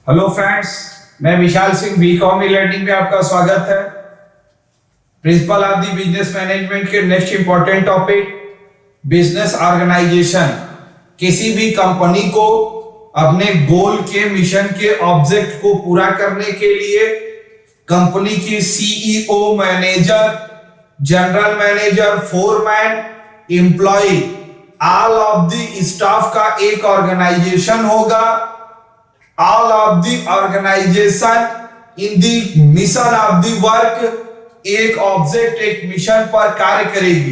Hello friends, मैं Vishal Singh BCom learning में आपका स्वागत है। Principle of the business management के next important topic business organisation. किसी भी कंपनी को अपने गोल के, मिशन के, ऑब्जेक्ट को पूरा करने के लिए कंपनी की CEO, manager, general manager, foreman, employ, all of the staff का एक ऑर्गेनाइजेशन होगा। All of the organisation in the mission of the work, एक ऑब्जेक्ट, एक मिशन पर कार्य करेगी।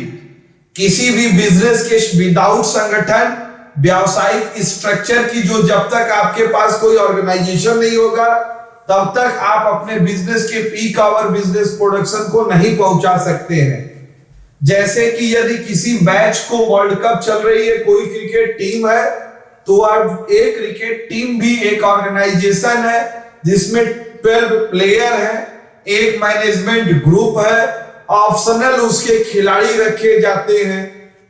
किसी भी बिजनेस के विदाउट संगठन, व्यावसायिक स्ट्रक्चर की, जो जब तक आपके पास कोई ऑर्गेनाइजेशन नहीं होगा तब तक आप अपने बिजनेस के पीक आवर बिजनेस प्रोडक्शन को नहीं पहुंचा सकते हैं। जैसे कि यदि किसी मैच को, वर्ल्ड कप चल रही है, कोई क्रिकेट टीम है, तो अब एक क्रिकेट टीम भी एक ऑर्गेनाइजेशन है जिसमें 12 प्लेयर हैं, एक मैनेजमेंट ग्रुप है, ऑप्शनल उसके खिलाड़ी रखे जाते हैं।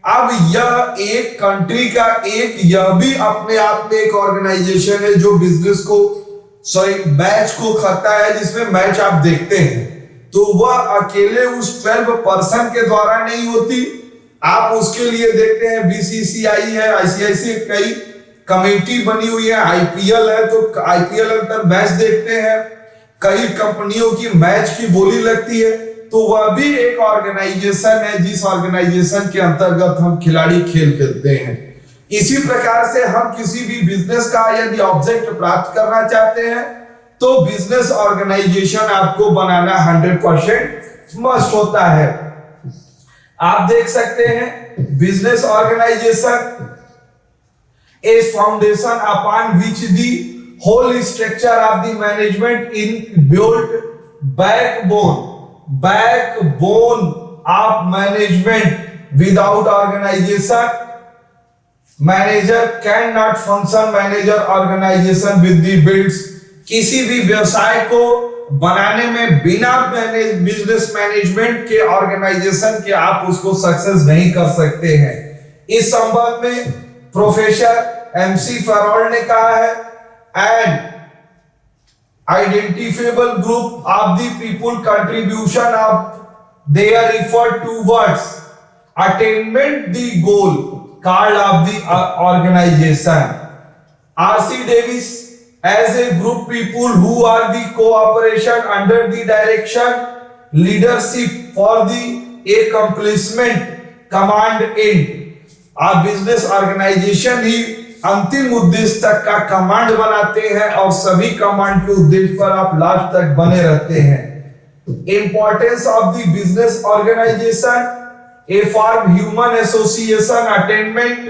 अब यह एक कंट्री का यह भी अपने आप में एक ऑर्गेनाइजेशन है जो बिजनेस को, मैच को करता है, जिसमें मैच आप देखते हैं। तो वह अकेले उस 12 पर्सन के द्वारा नहीं होती, आप उसके लिए देखते हैं बीसीसीआई है, आईसीआईसी, कई कमेटी बनी हुई है, आईपीएल है, तो आईपीएल अंतर मैच देखते हैं, कई कंपनियों की मैच की बोली लगती है, तो वह भी एक ऑर्गेनाइजेशन है जिस ऑर्गेनाइजेशन के अंतर्गत हम खिलाड़ी खेल खेलते हैं। इसी प्रकार से हम किसी भी बिजनेस का यदि ऑब्जेक्ट प्राप्त करना चाहते हैं तो बिजनेस ऑर्गेनाइजेशन आपको बनाना 100% मस्ट होता है। आप देख सकते हैं business organisation is foundation upon which the whole structure of the management in built backbone of management. Without organization, manager cannot function. Manager organization with the builds. किसी भी व्यवसाय को बनाने में बिना बिजनेस मैनेजमेंट के, ऑर्गेनाइजेशन के, आप उसको सक्सेस नहीं कर सकते हैं। इस संबंध में प्रोफेसर एमसी फैरोल्ड ने कहा है, and identifiable group of the people contribution of their effort towards attainment the goal called of the organisation. RC Davis, as a group people who are the cooperation under the direction leadership for the accomplishment common end. आप business organisation ही अंतिम उद्देश्य तक का command बनाते हैं और सभी कमांड के उद्देश्य पर आप लास्ट तक बने रहते हैं। Importance of the business organization, a form human association attainment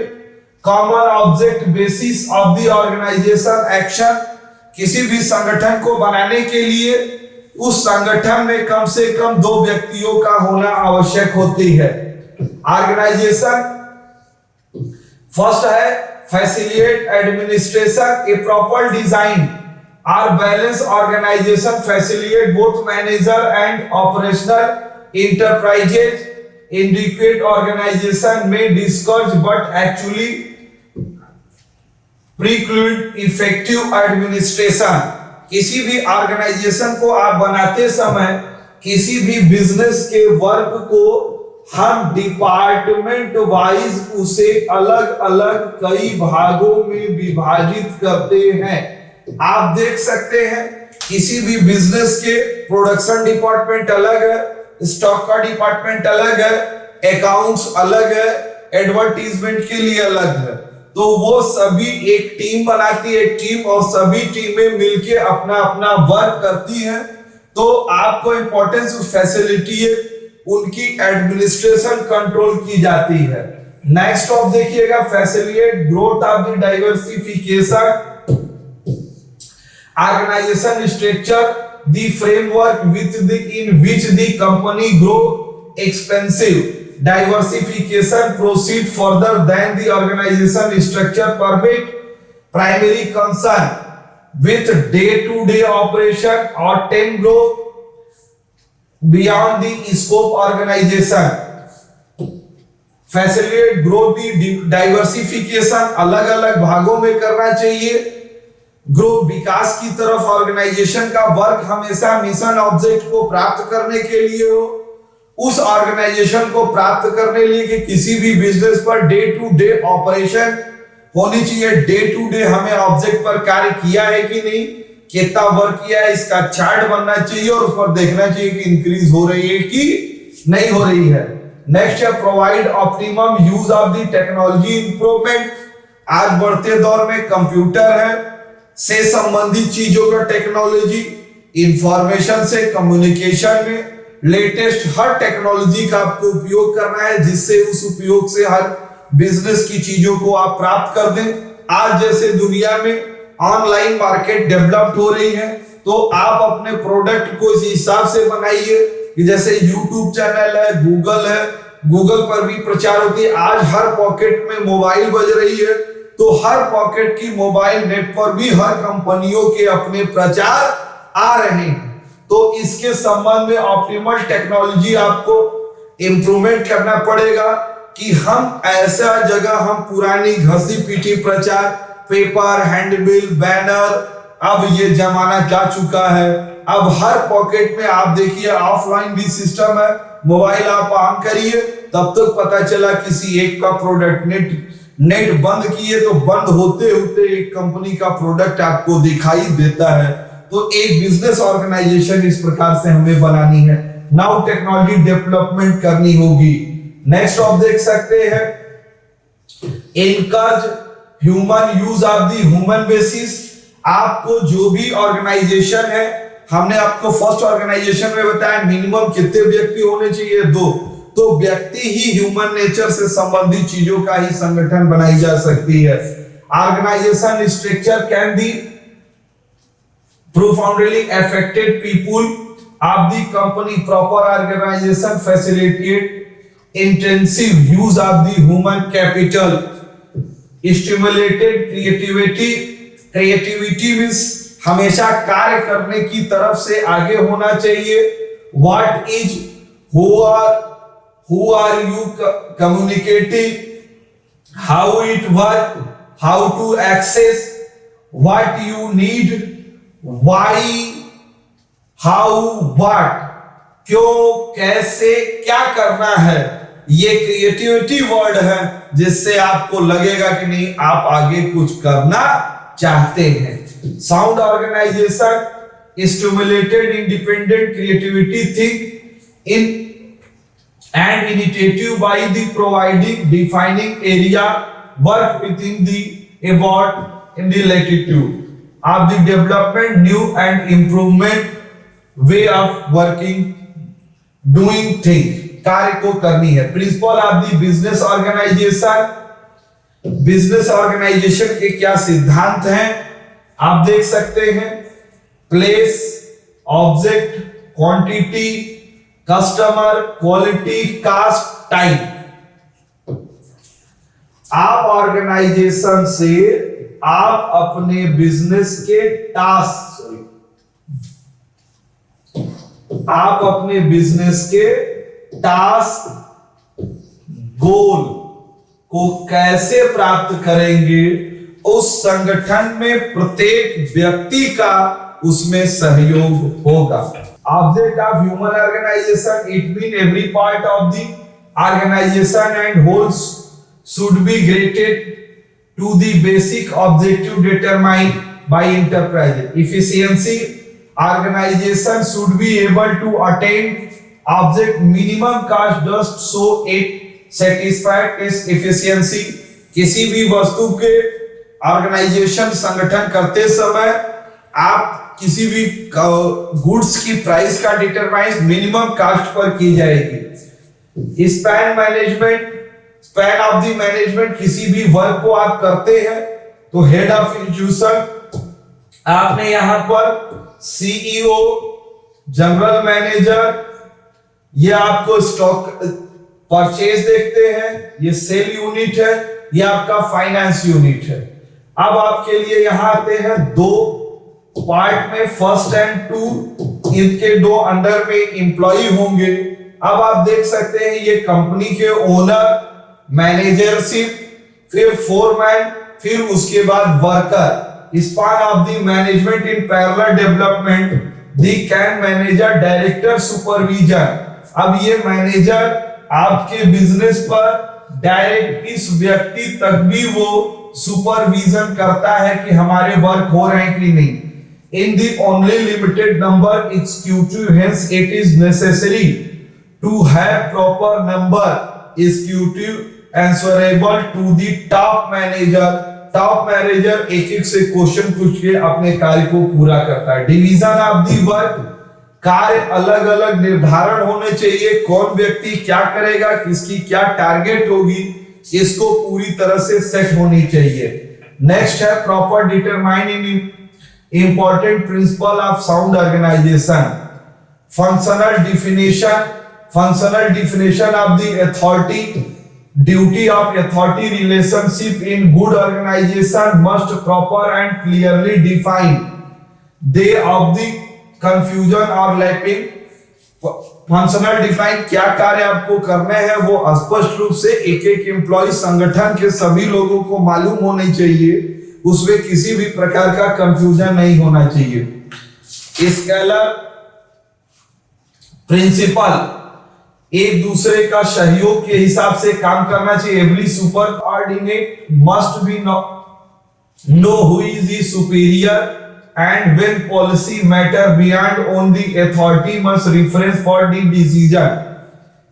common object basis of the organization action. किसी भी संगठन को बनाने के लिए उस संगठन में कम से कम 2 व्यक्तियों का होना आवश्यक होती है। ऑर्गेनाइजेशन फर्स्ट है facilitate administration, a proper design और balance organisation facilitate both manager and operational enterprises. Inadequate organisation में discourage but actually preclude effective administration. किसी भी ऑर्गेनाइजेशन को आप बनाते समय किसी भी बिजनेस के वर्क को हम डिपार्टमेंट वाइज उसे अलग अलग कई भागों में विभाजित करते हैं। आप देख सकते हैं किसी भी बिजनेस के प्रोडक्शन डिपार्टमेंट अलग है, स्टॉक का डिपार्टमेंट अलग है, अकाउंट्स अलग है, एडवर्टीजमेंट के लिए अलग है। तो वो सभी एक टीम बनाती है, टीम, और सभी टीमें मिलके अपना अपना वर्क करती हैं। तो आपको इंपॉर्टेंस उस फैसिलिटी है, उनकी एडमिनिस्ट्रेशन कंट्रोल की जाती है। नेक्स्ट ऑफ देखिएगा, facilitate growth of the diversification organization structure, the framework with the in which the company grow expensive diversification proceed further then the organization structure permit primary concern with day to day operation और tend grow beyond the scope organization. Facilitate growth the diversification, अलग अलग भागों में करना चाहिए, grow विकास की तरफ organisation का वर्क हमेशा मिशन ऑब्जेक्ट को प्राप्त करने के लिए हो, उस ऑर्गेनाइजेशन को प्राप्त करने लिए कि किसी भी business per day to day operation होनी चाहिए, डे टू डे हमें ऑब्जेक्ट पर कार्य किया है कि नहीं, कितना वर्क किया है, इसका चार्ट बनना चाहिए और उस पर देखना चाहिए कि इंक्रीज हो रही है कि नहीं हो रही है। नेक्स्ट है provide optimum use of the technology improvement. आज बढ़ते दौर में कंप्यूटर है से संबंधित चीजों का टेक्नोलॉजी, इंफॉर्मेशन से कम्युनिकेशन में लेटेस्ट हर टेक्नोलॉजी का आपको उपयोग करना है, जिससे उस उपयोग से हर बिजनेस की चीजों को आप प्राप्त कर दें। आज जैसे दुनिया में ऑनलाइन मार्केट डेवलप्ड हो रही है, तो आप अपने प्रोडक्ट को इस हिसाब से बनाइए कि जैसे यूट्यूब चैनल है, गूगल पर भी प्रचार होती है। आज हर पॉकेट में मोबाइल बज रही है, तो हर पॉकेट की मोबाइल नेट पर भी हर कंपनियों के अपने प्रचार आ रहे हैं। तो इसके संबंध में ऑप्टिमल टेक्नोलॉजी आपको इंप्रूवमेंट करना पड़ेगा कि हम ऐसा जगह, हम पुरानी घसी पीटी प्रचार, पेपर, हैंडबिल, बैनर, अब ये जमाना जा चुका है। अब हर पॉकेट में आप देखिए ऑफलाइन भी सिस्टम है, मोबाइल आप ऑन करिए, तब तक पता चला किसी एक का प्रोडक्ट नेट बंद किए तो बंद होते होते एक कंपनी का प्रोडक्ट आपको दिखाई देता है। तो एक बिजनेस ऑर्गेनाइजेशन इस प्रकार से हमें बनानी है। नाउ टेक्नोलॉजी डेवलपमेंट करनी होगी। नेक्स्ट आप देख सकते हैं encourage human use of the human basis. आपको जो भी ऑर्गेनाइजेशन है, हमने आपको फर्स्ट ऑर्गेनाइजेशन में बताया मिनिमम कितने व्यक्ति होने चाहिए, 2। तो व्यक्ति ही ह्यूमन नेचर से संबंधित चीजों का ही संगठन बनाई जा सकती है। Organization structure can be profoundly affected people of the company. Proper organization facilitate intensive use of the human capital, stimulated creativity means हमेशा कार्य करने की तरफ से आगे होना चाहिए। What is, who are you communicating, how it work, how to access, what you need, why, how, what, क्यों, कैसे, क्या करना है। ये क्रिएटिविटी वर्ड है जिससे आपको लगेगा कि नहीं आप आगे कुछ करना चाहते हैं। Sound organization stimulated independent creativity think in and initiative by the providing defining area work with in the about in the latitude of the development, new and improvement way of working, doing things, कार्य को करनी है। Principle of the business organization, business organization के क्या सिद्धांत हैं आप देख सकते हैं। Place, object, quantity, customer, quality, cost, time. आप ऑर्गेनाइजेशन से आप अपने बिजनेस के टास्क, आप अपने बिजनेस के टास्क, गोल को कैसे प्राप्त करेंगे, उस संगठन में प्रत्येक व्यक्ति का उसमें सहयोग होगा। Object of human organization, it mean every part of the organization and holes should be grated to the basic objective determined by enterprise. Efficiency, organization should be able to attain object minimum cost just so it satisfies its efficiency. किसी भी वस्तु के organisation संगठन करते समय आप किसी भी गुड्स की प्राइस का डिटरमाइन मिनिमम कास्ट पर की जाएगी। Span management, span of the management, किसी भी वर्क को आप करते हैं तो हेड ऑफ इंस्टीट्यूशन, आपने यहां पर सीईओ, जनरल मैनेजर, ये आपको स्टॉक परचेज देखते हैं, ये सेल यूनिट है, ये आपका फाइनेंस यूनिट है। अब आपके लिए यहां आते हैं 2 पार्ट में, फर्स्ट एंड 2, इनके 2 अंडर में एम्प्लॉय होंगे। अब आप देख सकते हैं ये कंपनी के ओनर, मैनेजरशिप, फिर फोरमैन, फिर उसके बाद worker. span of the management in parallel development, the can manager director supervision। अब ये मैनेजर आपके बिजनेस पर डायरेक्ट इस व्यक्ति तक भी वो सुपरविजन करता है कि हमारे वर्क हो रहे हैं कि नहीं। In the only limited number executive, hence it is necessary to have proper number executive answerable to the top manager। Top manager एक एक से क्वेश्चन पूछ के अपने कार्य को पूरा करता है। डिवीजन ऑफ दी वर्क, कार्य अलग अलग निर्धारण होने चाहिए, कौन व्यक्ति क्या करेगा, किसकी क्या टारगेट होगी, इसको पूरी तरह से सेट होनी चाहिए। नेक्स्ट है proper determine in important principle of sound organization. Functional definition of the authority. Duty of authority relationship in good organization must proper and clearly defined. They of the confusion or lacking। Functional define, क्या कार्य आपको करने हैं वो स्पष्ट रूप से एक एक एम्प्लॉय संगठन के सभी लोगों को मालूम होनी चाहिए, उसमें किसी भी प्रकार का कंफ्यूजन नहीं होना चाहिए। स्केलर प्रिंसिपल, एक दूसरे का सहयोग के हिसाब से काम करना चाहिए। Every super ordinate must be know who is the superior and when policy matter beyond on the authority must reference for the decision.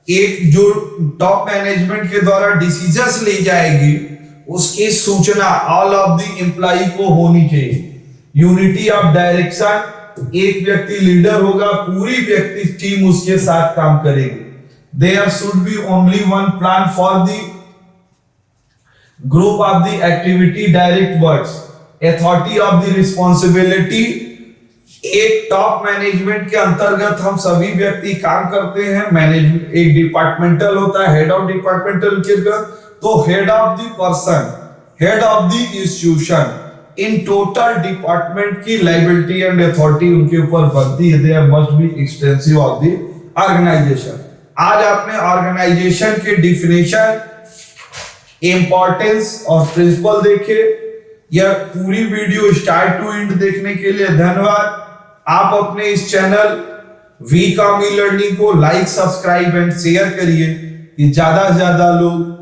एक जो टॉप मैनेजमेंट के द्वारा डिसीजंस ली जाएगी उसकी सूचना ऑल ऑफ द एम्प्लॉय को होनी चाहिए। यूनिटी ऑफ डायरेक्शन, एक व्यक्ति लीडर होगा, पूरी व्यक्ति टीम उसके साथ काम करेगी। There should be only one plan for the group of the activity direct works। Authority of the responsibility, एक टॉप मैनेजमेंट के अंतर्गत हम सभी व्यक्ति काम करते हैं। मैनेजमेंट एक डिपार्टमेंटल होता है, हेड ऑफ डिपार्टमेंटल के तो head of the person, head of the institution, in total department की लायबिलिटी एंड अथॉरिटी उनके ऊपर बनती है। There must be extensive of the organization. आज आपने ऑर्गेनाइजेशन के डिफिनेशन, इंपॉर्टेंस और प्रिंसिपल देखे। यह पूरी वीडियो स्टार्ट टू एंड देखने के लिए धन्यवाद। आप अपने इस चैनल वीकॉम ई लर्निंग को लाइक, सब्सक्राइब एंड शेयर करिए कि ज्यादा से ज्यादा लोग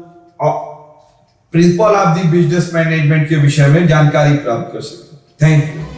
principal of the business management के विषय में जानकारी प्राप्त कर सकें। Thank you.